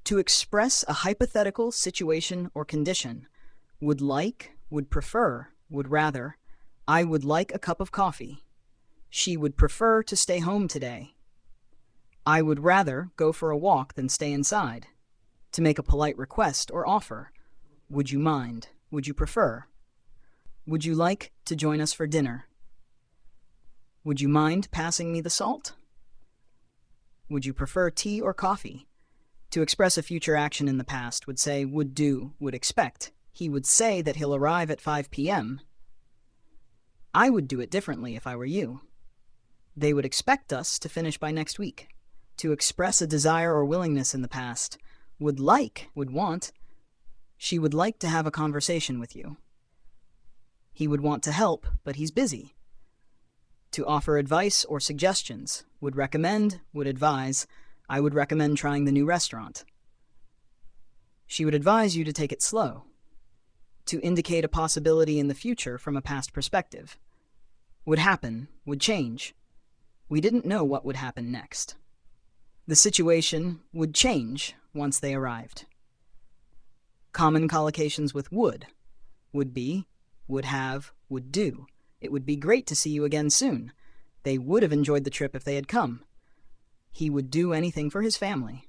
To express a hypothetical situation or condition, would like, would prefer, would rather. I would like a cup of coffee. She would prefer to stay home today. I would rather go for a walk than stay inside. To make a polite request or offer. Would you mind? Would you prefer? Would you like to join us for dinner? Would you mind passing me the salt? Would you prefer tea or coffee? To express a future action in the past would say would do, would expect. He would say that he'll arrive at 5 p.m. I would do it differently if I were you. They would expect us to finish by next week. To express a desire or willingness in the past, would like, would want. She would like to have a conversation with you. He would want to help, but he's busy. To offer advice or suggestions, would recommend, would advise. I would recommend trying the new restaurant. She would advise you to take it slow. To indicate a possibility in the future from a past perspective. Would happen, would change. We didn't know what would happen next. The situation would change once they arrived. Common collocations with would be, would have, would do. It would be great to see you again soon. They would have enjoyed the trip if they had come. He would do anything for his family.